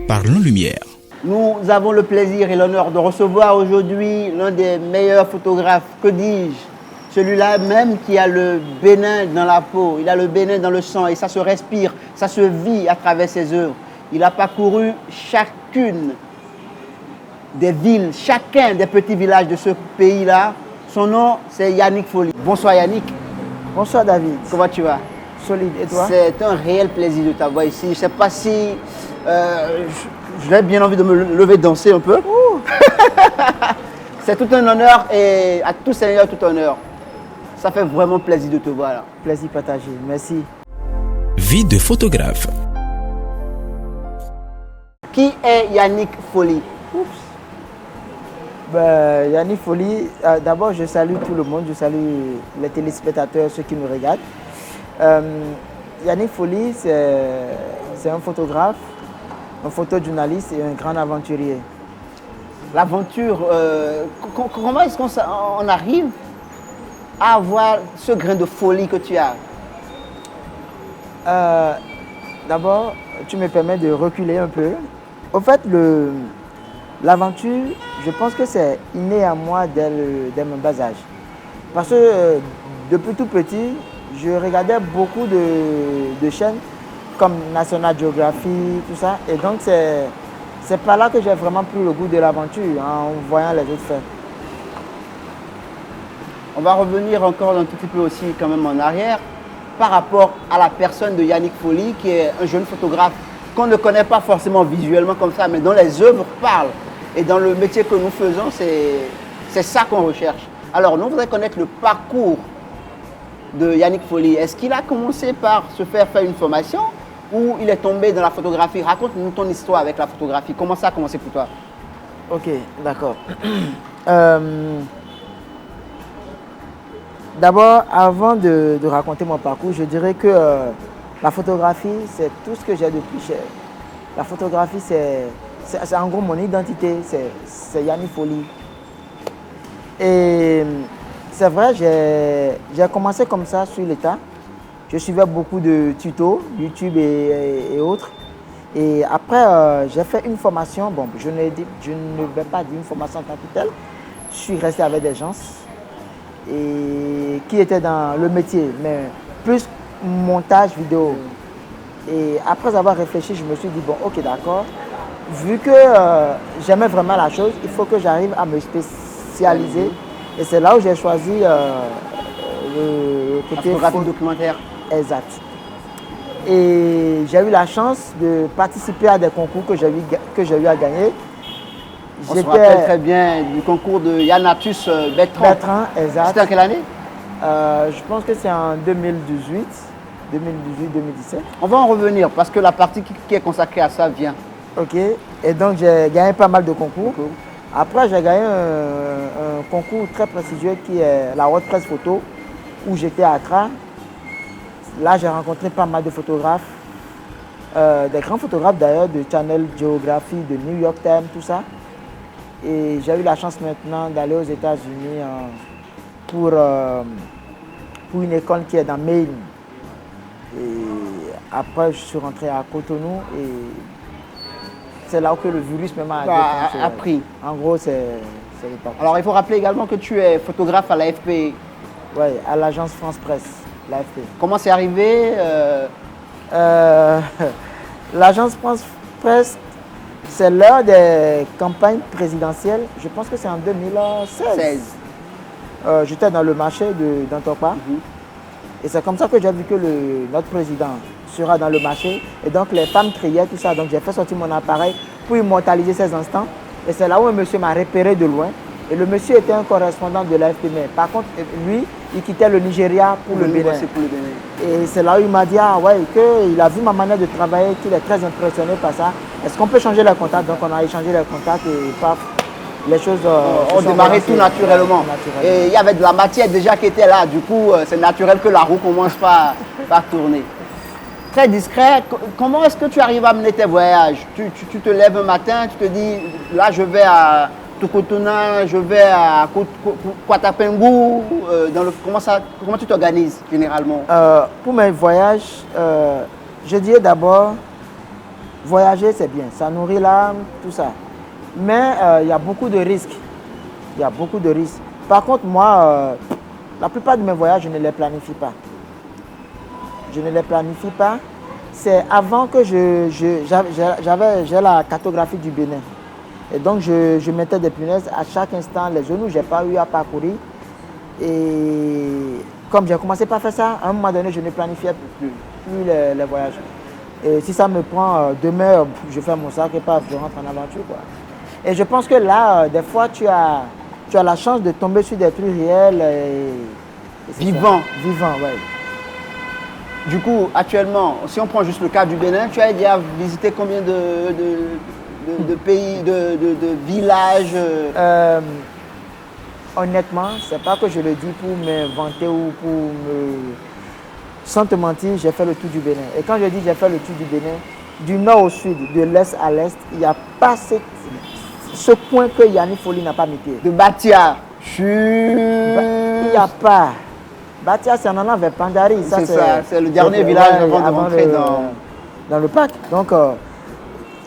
Parlons Lumière. Nous avons le plaisir et l'honneur de recevoir aujourd'hui l'un des meilleurs photographes, que dis-je, celui-là même qui a le Bénin dans la peau, il a le Bénin dans le sang et ça se respire, ça se vit à travers ses œuvres. Il a parcouru chacune des villes, chacun des petits villages de ce pays-là. Son nom, c'est Yannick Folly. Bonsoir Yannick. Bonsoir David. Comment tu vas? Solide. Et toi? C'est un réel plaisir de t'avoir ici. Je ne sais pas si j'ai bien envie de me lever danser un peu. C'est tout un honneur et à tout Seigneur, tout honneur. Ça fait vraiment plaisir de te voir là. Plaisir partagé. Merci. Vie de photographe. Qui est Yannick Folly? Yannick Folly, d'abord je salue tout le monde, je salue les téléspectateurs, ceux qui nous regardent. Yannick Folly, c'est un photographe, un photojournaliste et un grand aventurier. L'aventure, comment est-ce qu'on arrive à avoir ce grain de folie que tu as? D'abord, tu me permets de reculer un peu. Au fait, l'aventure, je pense que c'est inné à moi dès mon bas âge. Parce que depuis tout petit, je regardais beaucoup de chaînes comme National Geographic, tout ça. Et donc, c'est par là que j'ai vraiment pris le goût de l'aventure, en voyant les autres faire. On va revenir encore un tout petit peu aussi quand même en arrière par rapport à la personne de Yannick Folly, qui est un jeune photographe qu'on ne connaît pas forcément visuellement comme ça, mais dont les œuvres parlent. Et dans le métier que nous faisons, c'est ça qu'on recherche. Alors, nous voudrions connaître le parcours de Yannick Folly. Est-ce qu'il a commencé par se faire une formation ou il est tombé dans la photographie? Raconte-nous ton histoire avec la photographie. Comment ça a commencé pour toi? Ok, d'accord. D'abord, avant de raconter mon parcours, je dirais que la photographie, c'est tout ce que j'ai de plus cher. La photographie, c'est en gros mon identité, c'est Yannick Folly. Et c'est vrai, j'ai commencé comme ça sur le tas. Je suivais beaucoup de tutos, YouTube et autres. Et après, j'ai fait une formation, bon, je ne vais pas dire une formation en tant que telle. Je suis resté avec des gens et qui étaient dans le métier, mais plus montage vidéo. Et après avoir réfléchi, je me suis dit, bon, ok, d'accord. Vu que j'aimais vraiment la chose, il faut que j'arrive à me spécialiser. Et c'est là où j'ai choisi le côté photographie documentaire. Exact. Et j'ai eu la chance de participer à des concours que j'ai eu à gagner. On se rappelle très bien du concours de Yannatus Bertrand. Bertrand, exact. C'était en quelle année? Je pense que c'est en 2018, 2017. On va en revenir parce que la partie qui est consacrée à ça vient. Ok. Et donc j'ai gagné pas mal de concours. Après, j'ai gagné un concours très prestigieux qui est la WordPress Photo, où j'étais à Accra. Là, j'ai rencontré pas mal de photographes, des grands photographes d'ailleurs, de Channel Geography, de New York Times, tout ça. Et j'ai eu la chance maintenant d'aller aux États-Unis pour une école qui est dans Maine. Et après, je suis rentré à Cotonou et c'est là où le virus a pris. En gros, c'est le parcours. Alors, il faut rappeler également que tu es photographe à l'AFP. Oui, à l'agence France Presse, l'AFP. Comment c'est arrivé L'agence France Presse, c'est l'heure des campagnes présidentielles. Je pense que c'est en 2016. J'étais dans le marché d'Antokpa. Et c'est comme ça que j'ai vu que notre président sera dans le marché. Et donc les femmes criaient, tout ça. Donc j'ai fait sortir mon appareil pour immortaliser ces instants. Et c'est là où un monsieur m'a repéré de loin. Et le monsieur était un correspondant de l'AFP. Mais par contre, lui, il quittait le Nigeria pour le Bénin. Et c'est là où il m'a dit, ah ouais, qu'il a vu ma manière de travailler, qu'il est très impressionné par ça. Est-ce qu'on peut changer les contacts? Donc on a échangé les contacts et paf, les choses ont démarré tout naturellement. Et il y avait de la matière déjà qui était là. Du coup, c'est naturel que la roue commence par tourner. Très discret, comment est-ce que tu arrives à mener tes voyages? Tu te lèves un matin, tu te dis, là je vais à Tokotona, je vais à Kwatapengou. Comment tu t'organises généralement? Pour mes voyages, je dirais d'abord, Voyager, c'est bien, ça nourrit l'âme, tout ça. Mais il y a beaucoup de risques. Il y a beaucoup de risques. Par contre, moi, la plupart de mes voyages, je ne les planifie pas. Je ne les planifie pas. C'est avant que j'ai la cartographie du Bénin. Et donc, je mettais des punaises à chaque instant, les zones où je n'ai pas eu à parcourir. Et comme j'ai commencé par faire ça, à un moment donné, je ne planifiais plus les voyages. Et si ça me prend 2 heures, je fais mon sac et paf, je rentre en aventure, quoi. Et je pense que là, des fois, tu as la chance de tomber sur des trucs réels et Vivants. Vivants, oui. Du coup, actuellement, si on prend juste le cas du Bénin, tu as déjà visité combien de pays, de villages Honnêtement, c'est pas que je le dis pour me vanter ou pour me... Sans te mentir, j'ai fait le tour du Bénin. Et quand je dis j'ai fait le tour du Bénin, du nord au sud, de l'est à l'est, il n'y a pas ce point que Yannick Folly n'a pas mis pied. de Batia. Il n'y a pas. Batia, c'est en allant vers Pandari. C'est ça, c'est le dernier village avant de rentrer dans le parc. Donc,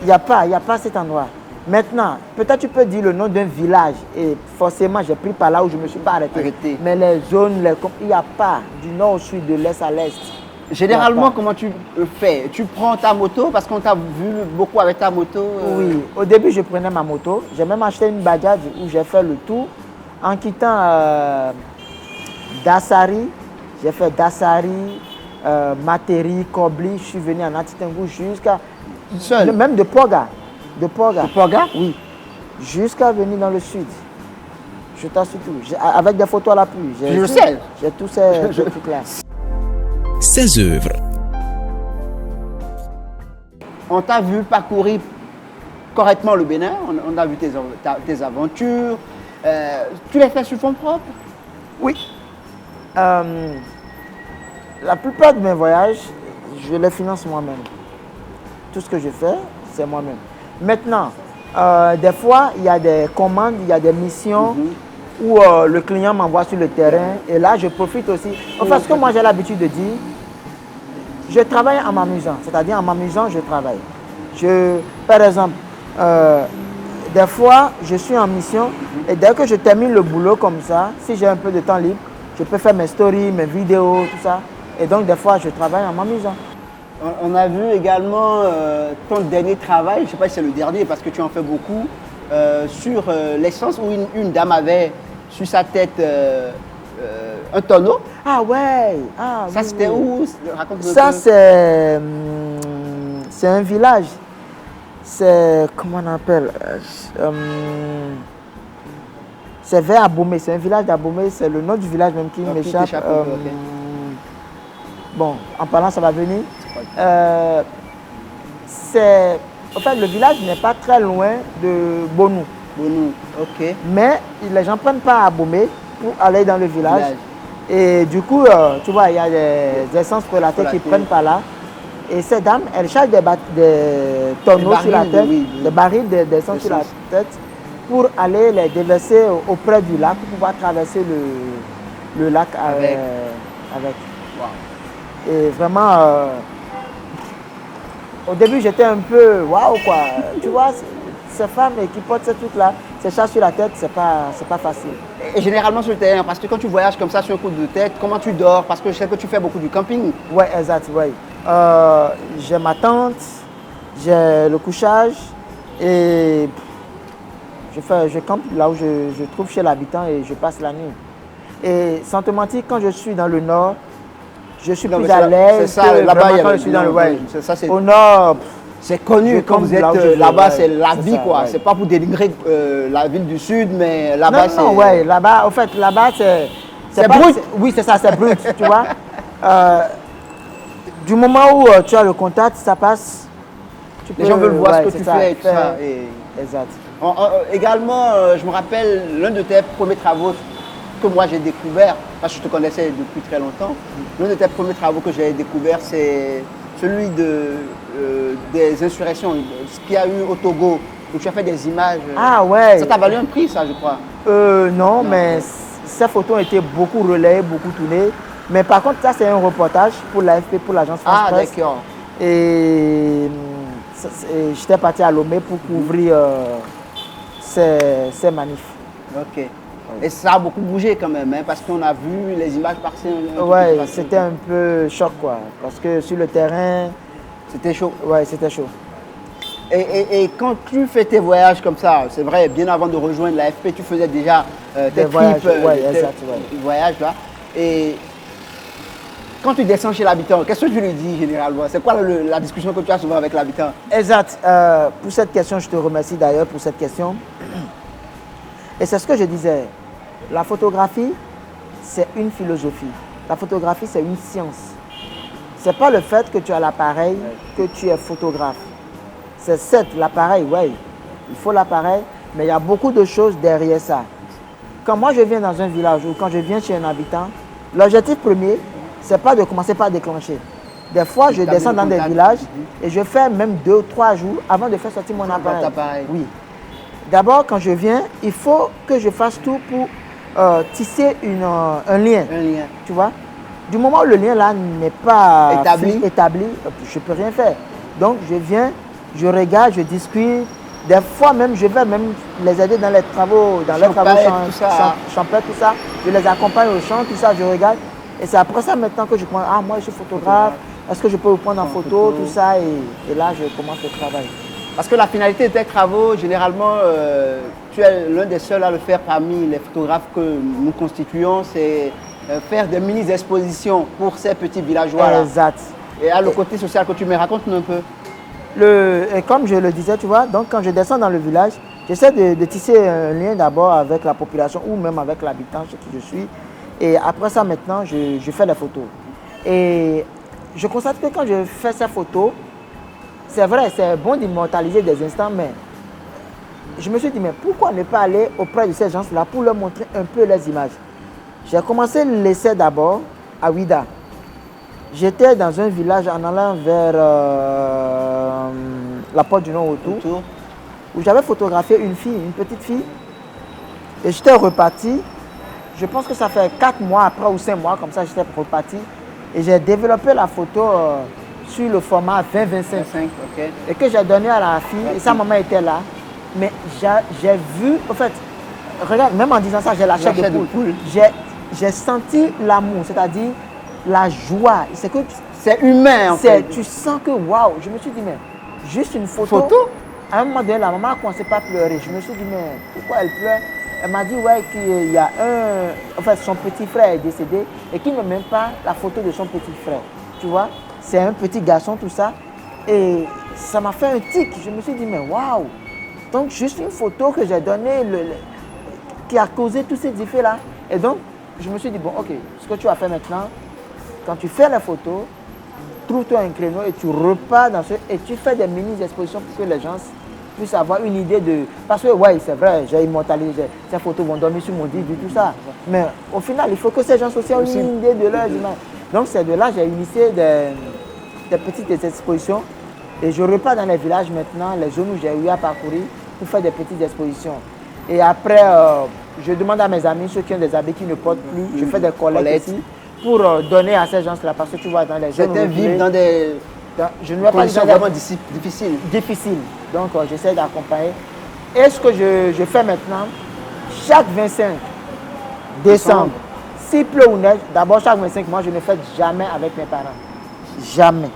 il n'y a pas cet endroit. Maintenant, peut-être tu peux dire le nom d'un village et forcément j'ai pris par là où je ne me suis pas arrêté. Mais les zones, il n'y a pas du nord au sud, de l'est à l'est. Généralement, comment tu fais? Tu prends ta moto parce qu'on t'a vu beaucoup avec ta moto Oui, au début je prenais ma moto. J'ai même acheté une Bajaj où j'ai fait le tour en quittant Dassari. J'ai fait Dassari, Materi, Kobli. Je suis venu en Atitengou jusqu'à... Même de Poga. De Poga? Oui. Jusqu'à venir dans le sud. Je t'assure tout. Avec des photos à l'appui. Je sais. J'ai tous ces trucs-là. Ses œuvres. On t'a vu parcourir correctement le Bénin. On a vu tes aventures. Tu les fais sur fonds propres? Oui. La plupart de mes voyages, je les finance moi-même. Tout ce que je fais, c'est moi-même. Maintenant, des fois, il y a des commandes, il y a des missions où le client m'envoie sur le terrain. Et là, je profite aussi. Enfin, ce que moi, j'ai l'habitude de dire, je travaille en m'amusant. C'est-à-dire, en m'amusant, je travaille. Par exemple, des fois, je suis en mission et dès que je termine le boulot comme ça, si j'ai un peu de temps libre, je peux faire mes stories, mes vidéos, tout ça. Et donc, des fois, je travaille en m'amusant. On a vu également ton dernier travail, je ne sais pas si c'est le dernier parce que tu en fais beaucoup, sur l'essence où une dame avait sur sa tête un tonneau. Ah ouais, Ça c'était où? Raconte-nous. Ça c'est un village. C'est, comment on appelle c'est vers Abomey, c'est un village d'Abomey, c'est le nom du village même qui m'échappe. Bon, en parlant ça va venir. En fait, le village n'est pas très loin de Bonou. Bonou, ok. Mais les gens ne prennent pas à Abomey pour aller dans le village. Et du coup, tu vois, il y a des essences prélatées qui prennent par là. Et ces dames, elles chargent des tonneaux sur la tête, des barils d'essence sur la tête, pour aller les déverser auprès du lac, pour pouvoir traverser le lac avec. Wow. Et vraiment, au début, j'étais un peu waouh, quoi. Tu vois, ces femmes qui portent ces trucs-là, ces chats sur la tête, c'est pas facile. Et généralement sur le terrain, parce que quand tu voyages comme ça sur un coup de tête, comment tu dors? Parce que je sais que tu fais beaucoup du camping. Oui, exact, oui. J'ai ma tente, j'ai le couchage et je campe là où je trouve chez l'habitant et je passe la nuit. Et sans te mentir, quand je suis dans le nord, je suis plus à l'aise. C'est ça, là-bas, quand je suis dans le ouest. Au nord, c'est connu quand vous êtes là-bas, c'est la vie, quoi. Ouais. C'est pas pour dénigrer la ville du sud, mais là-bas, c'est... Non, ouais, là-bas, en fait, là-bas, c'est brut. Oui, c'est ça, c'est brut, tu vois. Du moment où tu as le contact, ça passe. Les gens veulent voir ce que tu fais et tout ça. Exact. Également, je me rappelle l'un de tes premiers travaux que moi j'ai découvert, parce que je te connaissais depuis très longtemps. L'un de tes premiers travaux que j'ai découvert, c'est celui des insurrections, ce qu'il y a eu au Togo, où tu as fait des images. Ah ouais. Ça t'a valu un prix, ça, je crois. Non, mais ces photos ont été beaucoup relayées, beaucoup tournées. Mais par contre, ça, c'est un reportage pour l'AFP, pour l'agence France Presse. Ah, d'accord. Et j'étais parti à Lomé pour couvrir ces manifs. Ok. Et ça a beaucoup bougé quand même, hein, parce qu'on a vu les images passer. Ouais, c'était un peu choc, quoi. Parce que sur le terrain... C'était chaud. Ouais, c'était chaud. Et quand tu fais tes voyages comme ça, c'est vrai, bien avant de rejoindre l'AFP, tu faisais déjà tes voyages, trips, tes voyages là. Et quand tu descends chez l'habitant, qu'est-ce que tu lui dis généralement? C'est quoi la discussion que tu as souvent avec l'habitant? Exact. Pour cette question, je te remercie d'ailleurs pour cette question. Et c'est ce que je disais. La photographie, c'est une philosophie. La photographie, c'est une science. Ce n'est pas le fait que tu as l'appareil que tu es photographe. C'est certes l'appareil, oui, il faut l'appareil, mais il y a beaucoup de choses derrière ça. Quand moi je viens dans un village ou quand je viens chez un habitant, l'objectif premier, ce n'est pas de commencer par déclencher. Des fois, je descends dans des villages et je fais même 2 ou 3 jours avant de faire sortir mon appareil. Oui. D'abord, quand je viens, il faut que je fasse tout pour tisser un lien. Tu vois? Du moment où le lien là n'est pas établi, je ne peux rien faire. Donc, je viens, je regarde, je discute. Des fois même, je vais même les aider dans les travaux, champêtre, tout ça. Je les accompagne au champ, tout ça, je regarde. Et c'est après ça maintenant que je commence, ah moi je suis photographe, est-ce que je peux vous prendre en photo, tout ça. Et là, je commence le travail. Parce que la finalité de tes travaux, généralement, tu es l'un des seuls à le faire parmi les photographes que nous constituons, c'est faire des mini-expositions pour ces petits villageois-là. Exact. Et à le côté social que tu me racontes un peu. Et comme je le disais, tu vois, donc quand je descends dans le village, j'essaie de tisser un lien d'abord avec la population ou même avec l'habitant chez qui je suis. Et après ça, maintenant, je fais des photos. Et je constate que quand je fais ces photos, c'est vrai, c'est bon d'immortaliser des instants, mais je me suis dit, mais pourquoi ne pas aller auprès de ces gens-là pour leur montrer un peu les images? J'ai commencé l'essai d'abord à Ouida. J'étais dans un village en allant vers la porte du Nord autour, où j'avais photographié une fille, une petite fille. Et j'étais reparti. Je pense que ça fait 4 mois après ou 5 mois, comme ça j'étais reparti. Et j'ai développé la photo sur le format 20-25. Okay. Et que j'ai donné à la fille. Et sa maman était là. Mais j'ai vu, en fait, regarde, même en disant ça, j'ai la chair de poule. J'ai senti l'amour, c'est-à-dire la joie. C'est humain en fait. Tu sens que waouh, je me suis dit, mais juste une photo. À un moment donné, la maman a commencé par pleurer. Je me suis dit, mais pourquoi elle pleure? Elle m'a dit, ouais, qu'il y a son petit frère est décédé et qu'il ne met même pas la photo de son petit frère. Tu vois, c'est un petit garçon, tout ça. Et ça m'a fait un tic. Je me suis dit, mais waouh. Donc, juste une photo que j'ai donnée, qui a causé tous ces effets-là. Et donc, je me suis dit, bon, ok, ce que tu vas faire maintenant, quand tu fais la photo, trouve-toi un créneau et tu repars dans et tu fais des mini-expositions pour que les gens puissent avoir une idée de... Parce que, ouais, c'est vrai, j'ai immortalisé, ces photos vont dormir sur mon disque, tout ça. Mais au final, il faut que ces gens aussi aient une idée de leur image. Donc, c'est de là que j'ai initié des petites expositions. Et je repars dans les villages maintenant, les zones où j'ai eu à parcourir, pour faire des petites expositions. Et après, je demande à mes amis, ceux qui ont des habits qui ne portent plus, je fais des collectes ici pour donner à ces gens-là. Parce que tu vois, dans les zones où vivre dans des conditions vraiment difficiles. Difficiles. Donc, j'essaie d'accompagner. Et ce que je fais maintenant, chaque 25 décembre, s'il pleut ou neige, d'abord chaque 25, moi je ne fête jamais avec mes parents. Jamais.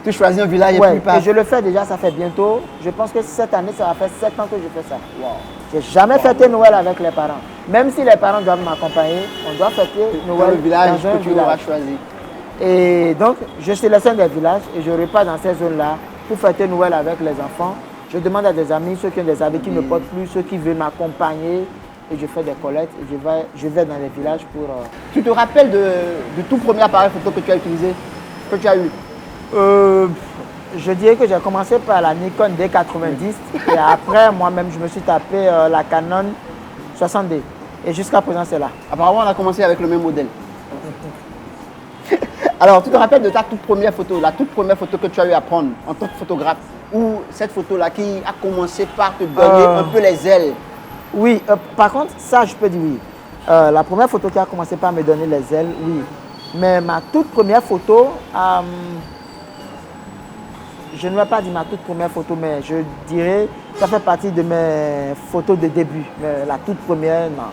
Tu choisis un village et puis et je le fais déjà, ça fait bientôt. Je pense que cette année, ça va faire 7 ans que je fais ça. Wow. Je n'ai jamais fêté Noël avec les parents. Même si les parents doivent m'accompagner, on doit fêter Noël dans le village dans un que tu auras choisi. Et donc, je sélectionne des villages et je repars dans ces zones-là pour fêter Noël avec les enfants. Je demande à des amis, ceux qui ont des habits qui ne portent plus, ceux qui veulent m'accompagner. Et je fais des collectes et je vais dans les villages pour... Tu te rappelles du tout premier appareil photo que tu as utilisé, que tu as eu? Je dirais que j'ai commencé par la Nikon D90 et après moi-même je me suis tapé la Canon 60D et jusqu'à présent c'est là. Apparemment on a commencé avec le même modèle. Alors tu te rappelles de ta toute première photo, la toute première photo que tu as eu à prendre en tant que photographe, ou cette photo-là qui a commencé par te donner un peu les ailes? Oui, par contre ça je peux dire oui. La première photo qui a commencé par me donner les ailes, oui. Mais ma toute première photo, je ne vais pas dire ma toute première photo, mais je dirais ça fait partie de mes photos de début. Mais la toute première, non.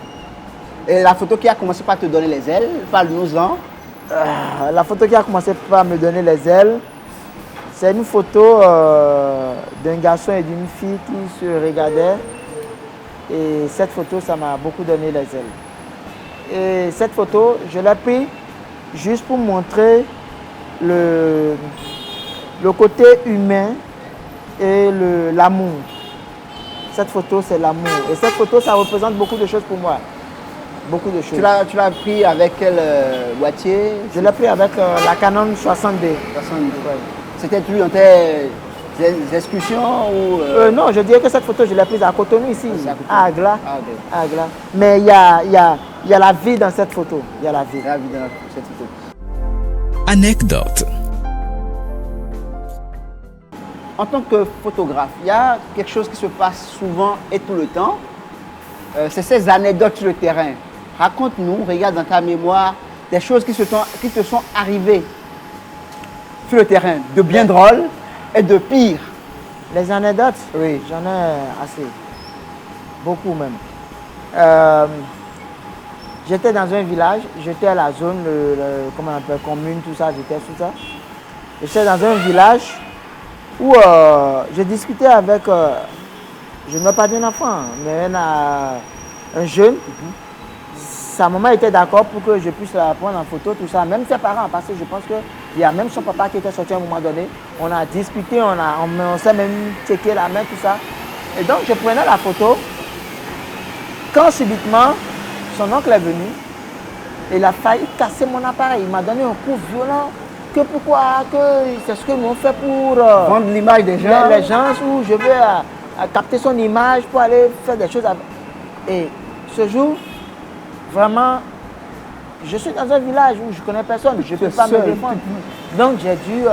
Et la photo qui a commencé par te donner les ailes, parle-nous-en. La photo qui a commencé par me donner les ailes, c'est une photo d'un garçon et d'une fille qui se regardaient. Et cette photo, ça m'a beaucoup donné les ailes. Et cette photo, je l'ai prise juste pour montrer le côté humain et l'amour. Cette photo, c'est l'amour. Et cette photo, ça représente beaucoup de choses pour moi. Beaucoup de choses. Tu l'as pris avec quel boîtier? Je l'ai pris avec la Canon 60D. 62. Ouais. C'était plus dans tes excursions ou Non, je dirais que cette photo, je l'ai prise à Cotonou ici, à Agla. Ah, ok. À Agla. Mais il y a la vie dans cette photo. Il y a la vie. La vie dans cette photo. Anecdote. En tant que photographe, il y a quelque chose qui se passe souvent et tout le temps. C'est ces anecdotes sur le terrain. Raconte-nous, regarde dans ta mémoire, des choses qui te sont arrivées sur le terrain, de bien drôles et de pires. Les anecdotes, Oui. j'en ai assez. Beaucoup même. J'étais dans un village, j'étais à la zone, comment on appelle, commune, tout ça, j'étais sous ça. J'étais dans un village où je discutais avec, je ne veux pas dire un enfant, mais un jeune. Sa maman était d'accord pour que je puisse la prendre en photo, tout ça. Même ses parents, parce que je pense qu'il y a même son papa qui était sorti à un moment donné. On a discuté, on s'est même checké la main, tout ça. Et donc, je prenais la photo. Quand subitement, son oncle est venu, il a failli casser mon appareil. Il m'a donné un coup violent. Que pourquoi, que c'est ce qu'ils m'ont fait pour Vendre l'image des gens. les gens où je vais capter son image pour aller faire des choses avec. Et ce jour, vraiment, je suis dans un village où je ne connais personne, je ne peux pas me défendre. Donc j'ai dû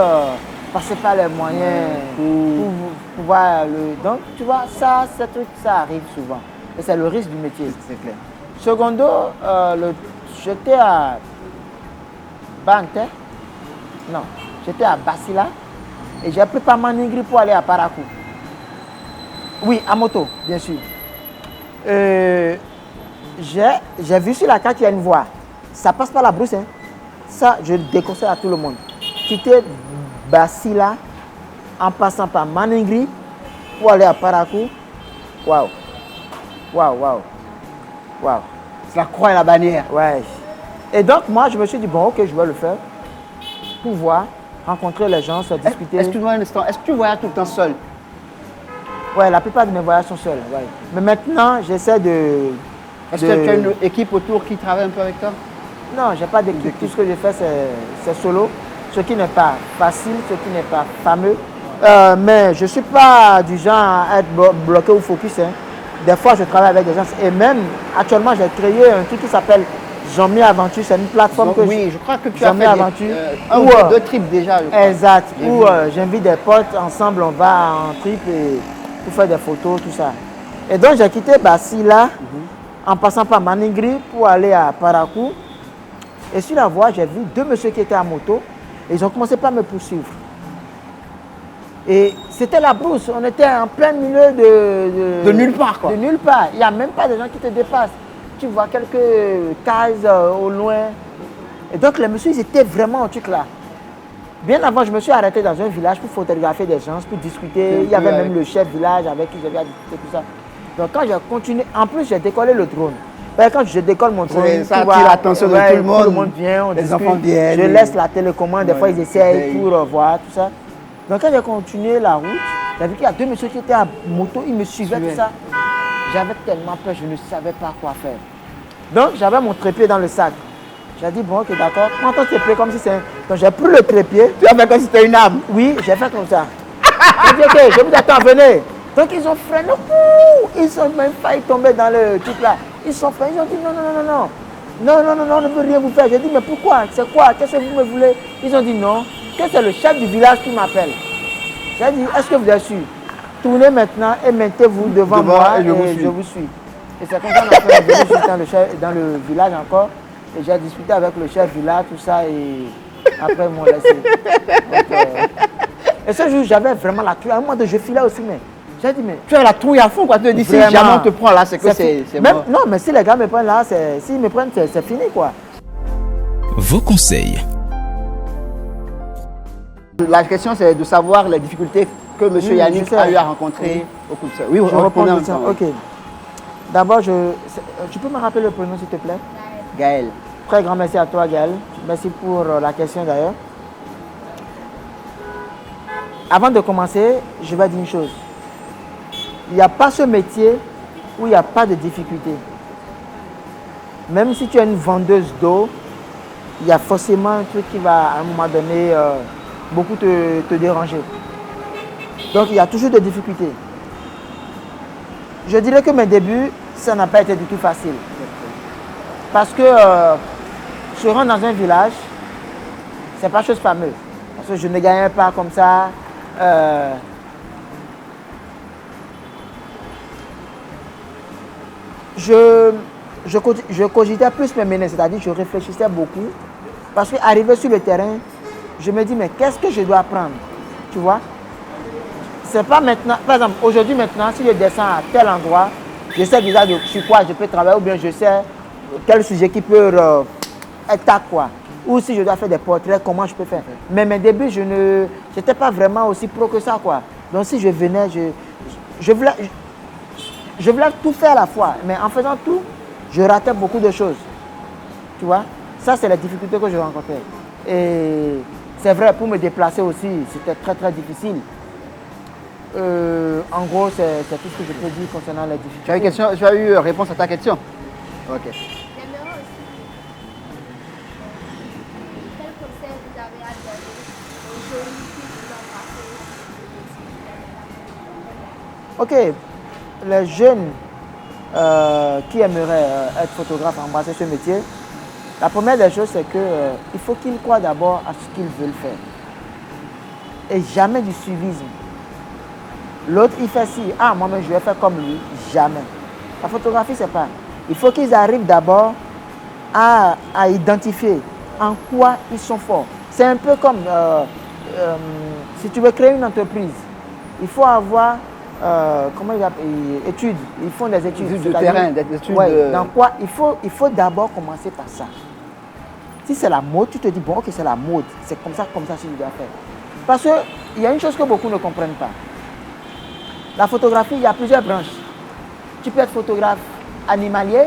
passer par les moyens pour pouvoir le... Donc tu vois, ça arrive souvent. Et c'est le risque du métier. C'est clair. Secondo, j'étais à Banté. Non, j'étais à Basila et j'ai pris par Maningri pour aller à Parakou. Oui, à moto, bien sûr. J'ai vu sur la carte qu'il y a une voie. Ça passe par la brousse. Hein. Ça, je déconseille à tout le monde. Quitter Basila en passant par Maningri pour aller à Parakou. Waouh. Waouh, waouh. Waouh. C'est la croix et la bannière. Ouais. Et donc, moi, je me suis dit, bon, ok, je vais le faire. Pour voir, rencontrer les gens, se discuter. Excuse-moi un instant, est-ce que tu voyages tout le temps seul? Ouais, la plupart de mes voyages sont seuls. Ouais. Mais maintenant, j'essaie de... Est-ce que tu as une équipe autour qui travaille un peu avec toi? Non, je n'ai pas d'équipe. Tout ce que je fais, c'est solo. Ce qui n'est pas facile, ce qui n'est pas fameux. Mais je ne suis pas du genre à être bloqué ou focus. Hein. Des fois, je travaille avec des gens. Et même, actuellement, j'ai créé un truc qui s'appelle Jean-Mi Aventure. C'est une plateforme que je crois que tu as fait Aventure. un ou deux trips déjà. Exact. Où j'invite des potes, ensemble, on va en trip et pour faire des photos, tout ça. Et donc, j'ai quitté Basila en passant par Maningri pour aller à Parakou. Et sur la voie, j'ai vu deux messieurs qui étaient à moto et ils ont commencé par me poursuivre. Et c'était la brousse, on était en plein milieu de nulle part, quoi. De nulle part. Il n'y a même pas de gens qui te dépassent. Tu vois quelques cases au loin. Et donc les messieurs, ils étaient vraiment en truc là. Bien avant, je me suis arrêté dans un village pour photographier des gens, pour discuter. Il y avait même le chef village avec qui j'avais discuté tout ça. Donc quand j'ai continué, en plus j'ai décollé le drone. Ben, quand je décolle mon drone, ça attire l'attention de tout le monde. Tout le monde vient, on les discute. Enfants viennent. Je laisse la télécommande, des fois ils essayent pour voir tout ça. Donc quand j'ai continué la route, j'ai vu qu'il y a deux messieurs qui étaient à moto, ils me suivaient tout ça. J'avais tellement peur, je ne savais pas quoi faire. Donc j'avais mon trépied dans le sac. J'ai dit bon ok d'accord, prends ton trépied comme si c'est un... Donc j'ai pris le trépied. Tu as fait comme si c'était une arme? Oui, j'ai fait comme ça. J'ai dit ok, je vous attends, venez. Donc ils ont freiné, ils ont même failli tomber dans le truc là. Ils sont freinés, ils ont dit non, on ne peut rien vous faire. J'ai dit mais pourquoi? C'est quoi? Qu'est-ce que vous me voulez? Ils ont dit non, que c'est le chef du village qui m'appelle. J'ai dit est-ce que vous êtes sûr? Tournez maintenant et mettez-vous devant moi et je vous suis. Et c'est comme ça qu'on a fait un visite dans le village encore. Et j'ai discuté avec le chef du village, tout ça, et après ils m'ont laissé. Donc, Et ce jour, j'avais vraiment la trouille. À un moment donné, je filais aussi, mais j'ai dit, mais. Tu as la trouille à fond, quoi. Tu te dis, si Vraiment. jamais on te prend là, c'est que c'est Même, mort. non, mais si les gars me prennent là, s'ils me prennent, c'est fini, quoi. Vos conseils. La question, c'est de savoir les difficultés que M. Oui, Yannick je sais. a eu à rencontrer au coup de ça. Oui, Je on reprends répondait en la même question. temps. Ok. D'abord, tu peux me rappeler le prénom, s'il te plaît? Gaël. Très grand merci à toi, Gaël. Merci pour la question, d'ailleurs. Avant de commencer, je vais dire une chose. Il n'y a pas ce métier où il n'y a pas de difficulté. Même si tu es une vendeuse d'eau, il y a forcément un truc qui va, à un moment donné, beaucoup te déranger. Donc, il y a toujours des difficultés. Je dirais que mes débuts, ça n'a pas été du tout facile. Parce que se rendre dans un village, ce n'est pas chose fameuse. Parce que je ne gagnais pas comme ça. Je cogitais plus mes mener, c'est-à-dire je réfléchissais beaucoup. Parce qu'arrivé sur le terrain, je me dis, mais qu'est-ce que je dois apprendre? Tu vois? C'est pas maintenant, par exemple, aujourd'hui maintenant, si je descends à tel endroit, je sais déjà sur quoi je peux travailler ou bien je sais quel sujet qui peut être tac, quoi. Ou si je dois faire des portraits, comment je peux faire. Mais mes débuts, je n'étais pas vraiment aussi pro que ça, quoi. Donc si je venais, je voulais tout faire à la fois. Mais en faisant tout, je ratais beaucoup de choses. Tu vois? Ça, c'est la difficulté que je rencontrais. Et c'est vrai, pour me déplacer aussi, c'était très, très difficile. En gros, c'est tout ce que je peux dire concernant les difficultés. Tu as eu réponse à ta question? Ok. J'aimerais aussi quel conseil vous avez à donner aux jeunes qui veulent passer Ok, les jeunes qui aimeraient être photographes, embrasser ce métier, la première des choses, c'est qu'il faut qu'ils croient d'abord à ce qu'ils veulent faire. Et jamais du suivisme. L'autre, il fait ci, ah, moi-même, je vais faire comme lui. Jamais. La photographie, c'est pas. Il faut qu'ils arrivent d'abord à identifier en quoi ils sont forts. C'est un peu comme si tu veux créer une entreprise, il faut avoir comment ils appellent, études. Ils font des études. Études de terrain, des études de... Dans quoi il faut d'abord commencer par ça. Si c'est la mode, tu te dis, bon, ok, c'est la mode. C'est comme ça que je dois faire. Parce qu'il y a une chose que beaucoup ne comprennent pas. La photographie, il y a plusieurs branches. Tu peux être photographe animalier,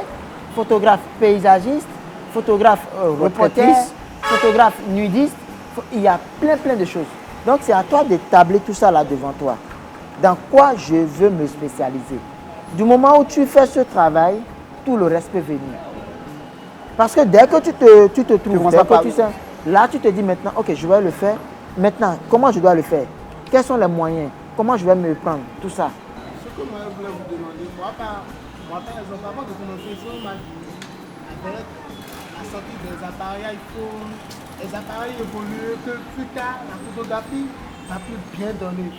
photographe paysagiste, photographe reporter, photographe nudiste. Il y a plein de choses. Donc, c'est à toi d'établir tout ça là devant toi. Dans quoi je veux me spécialiser. Du moment où tu fais ce travail, tout le reste peut venir. Parce que dès que tu te trouves, dès que tu sais, là, tu te dis maintenant, ok, je vais le faire. Maintenant, comment je dois le faire? Quels sont les moyens? Comment je vais me prendre? Tout ça. Ce que moi, je voulais vous demander, moi par exemple, avant de commencer sur ma vie, avec la sortie des appareils iPhone, les appareils évoluent, que plus tard, la photographie va plus bien donner.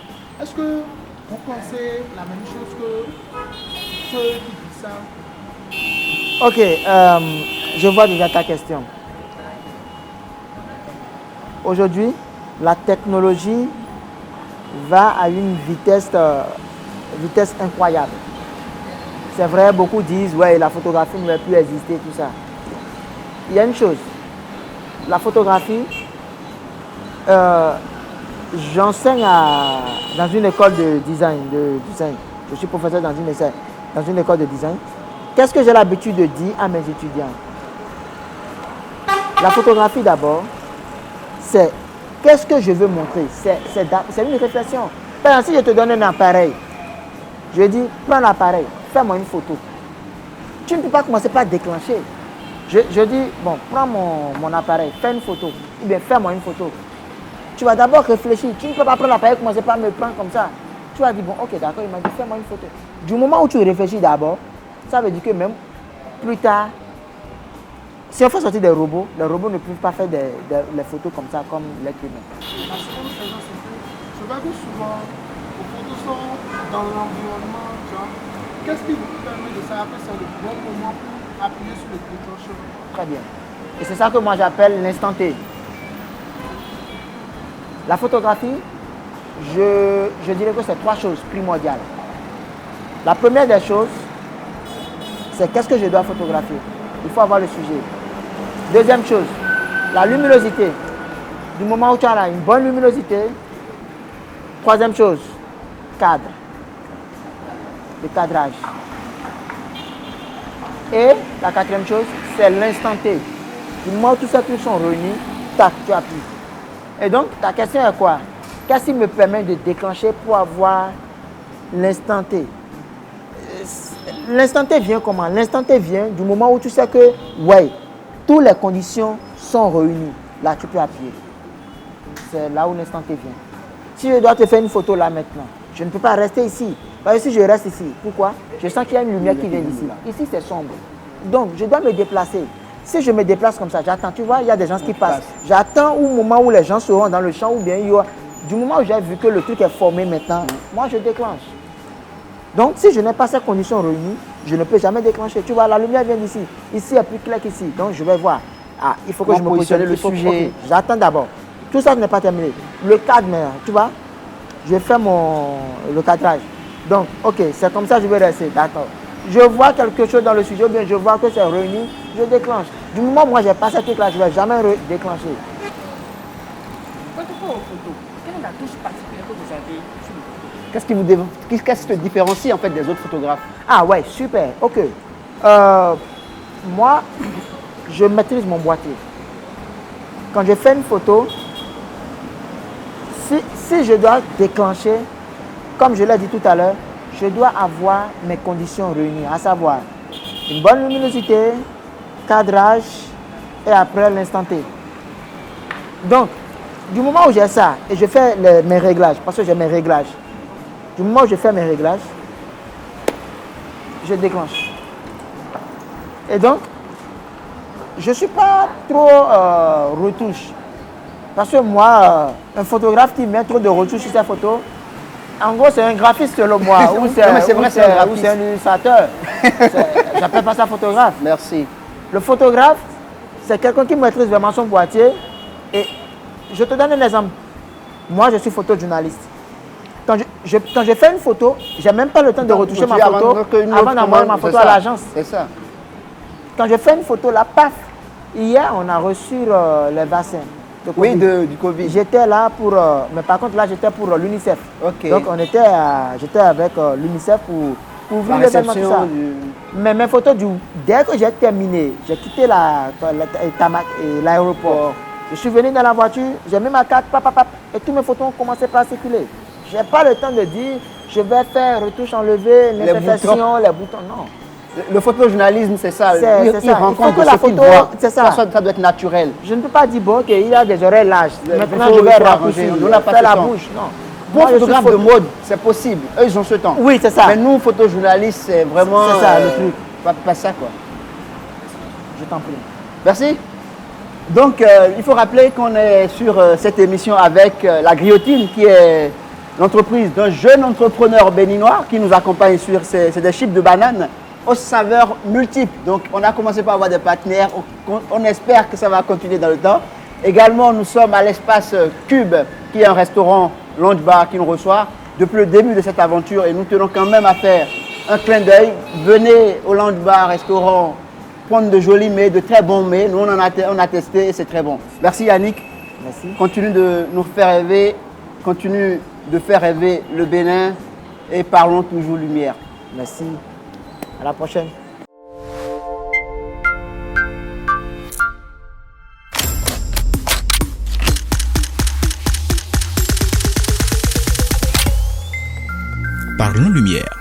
Est-ce que vous pensez la même chose que ceux qui disent ça? Ok, je vois déjà ta question. Aujourd'hui, la technologie va à une vitesse incroyable. C'est vrai, beaucoup disent, ouais, la photographie ne va plus exister, tout ça. Il y a une chose, la photographie, j'enseigne dans une école de design. Je suis professeur dans une école de design. Qu'est-ce que j'ai l'habitude de dire à mes étudiants? La photographie d'abord, c'est qu'est-ce que je veux montrer? C'est une réflexion. Par exemple, si je te donne un appareil, je dis, prends l'appareil, fais-moi une photo. Tu ne peux pas commencer par déclencher. Je dis, bon, prends mon appareil, fais une photo. Ou bien fais-moi une photo. Tu vas d'abord réfléchir. Tu ne peux pas prendre l'appareil et commencer par me prendre comme ça. Tu vas dire, bon, ok, d'accord, il m'a dit, fais-moi une photo. Du moment où tu réfléchis d'abord, ça veut dire que même plus tard, si on fait sortir des robots, les robots ne peuvent pas faire les photos comme ça, comme l'être humain. La seconde raison, c'est que je vois que souvent, les photos sont dans l'environnement, tu vois. Qu'est-ce qui vous permet de savoir que c'est le bon moment pour appuyer sur le déclencheur? Très bien. Et c'est ça que moi j'appelle l'instant T. La photographie, je dirais que c'est 3 choses primordiales. La première des choses, c'est qu'est-ce que je dois photographier. Il faut avoir le sujet. Deuxième chose, la luminosité. Du moment où tu as là une bonne luminosité. Troisième chose, cadre. Le cadrage. Et la quatrième chose, c'est l'instant T. Du moment où tous ces trucs sont réunis, tac, tu appuies. Et donc, ta question est quoi? Qu'est-ce qui me permet de déclencher pour avoir l'instant T? L'instant T vient comment? L'instant T vient du moment où tu sais que, ouais, toutes les conditions sont réunies. Là, tu peux appuyer. C'est là où l'instant T vient. Si je dois te faire une photo là maintenant, je ne peux pas rester ici. Parce que si je reste ici, pourquoi? Je sens qu'il y a une lumière qui vient d'ici. Ici, c'est sombre. Donc, je dois me déplacer. Si je me déplace comme ça, j'attends. Tu vois, il y a des gens qui passent. J'attends au moment où les gens seront dans le champ ou bien il y aura... Du moment où j'ai vu que le truc est formé maintenant, moi, je déclenche. Donc, si je n'ai pas ces conditions réunies, je ne peux jamais déclencher. Tu vois, la lumière vient d'ici. Ici, est plus clair qu'ici. Donc, je vais voir. Ah, il faut que je me positionne le sujet. Okay. J'attends d'abord. Tout ça n'est pas terminé. Le cadre, tu vois, je fais le cadrage. Donc, ok, c'est comme ça que je vais rester. D'accord. Je vois quelque chose dans le sujet, ou bien je vois que c'est réuni, je déclenche. Du moment où moi, j'ai pas ce truc-là, je ne vais jamais déclencher. Quant aux photos, quelle est la touche particulière que vous avez sur le photo? Qu'est-ce qui te différencie en fait des autres photographes? Ah ouais, super, ok. Moi, je maîtrise mon boîtier. Quand je fais une photo, si je dois déclencher, comme je l'ai dit tout à l'heure, je dois avoir mes conditions réunies, à savoir une bonne luminosité, cadrage et après l'instant T. Donc, du moment où j'ai ça et je fais mes réglages, parce que j'ai mes réglages, du moment où je fais mes réglages, je déclenche. Et donc, je ne suis pas trop retouche. Parce que moi, un photographe qui met trop de retouches sur sa photo, en gros, c'est un graphiste selon moi. Ou c'est un illustrateur. J'appelle pas ça photographe. Merci. Le photographe, c'est quelqu'un qui maîtrise vraiment son boîtier. Et je te donne un exemple. Moi, je suis photojournaliste. Quand je fais une photo, je n'ai même pas le temps de retoucher ma photo avant d'envoyer ma photo à l'agence. C'est ça. Quand je fais une photo, là, paf, hier, on a reçu les vaccins. Oui, du Covid. J'étais là pour... mais par contre, là, j'étais pour l'UNICEF. Okay. Donc, j'étais avec l'UNICEF pour ouvrir l'événement, tout ça. Mais mes photos, dès que j'ai terminé, j'ai quitté l'aéroport. Je suis venu dans la voiture, j'ai mis ma carte, et toutes mes photos ont commencé par circuler. Je n'ai pas le temps de dire, je vais faire retouche enlever, l'imperfection, les boutons, non. Le photojournalisme, c'est ça. Il rencontre la photo, c'est ça. Ça doit être naturel. Je ne peux pas dire, bon, qu'il y a des oreilles larges. Maintenant, je vais raccourcir, faire la bouche. Non. Pour un photographe de mode, c'est possible. Eux, ils ont ce temps. Oui, c'est ça. Mais nous, photojournalistes, c'est vraiment... C'est ça, le truc. Pas ça, quoi. Je t'en prie. Merci. Donc, il faut rappeler qu'on est sur cette émission avec La Griotine, qui est l'entreprise d'un jeune entrepreneur béninois qui nous accompagne sur des chips de bananes aux saveurs multiples. Donc, on a commencé par avoir des partenaires. On espère que ça va continuer dans le temps. Également, nous sommes à l'espace Cube, qui est un restaurant lounge bar qui nous reçoit depuis le début de cette aventure. Et nous tenons quand même à faire un clin d'œil. Venez au lounge bar, restaurant, prendre de jolis mets, de très bons mets. Nous, on a testé et c'est très bon. Merci Yannick. Merci. Continue de nous faire rêver. Continue de faire rêver le Bénin. Et parlons toujours lumière. Merci. À la prochaine. Parlons lumière.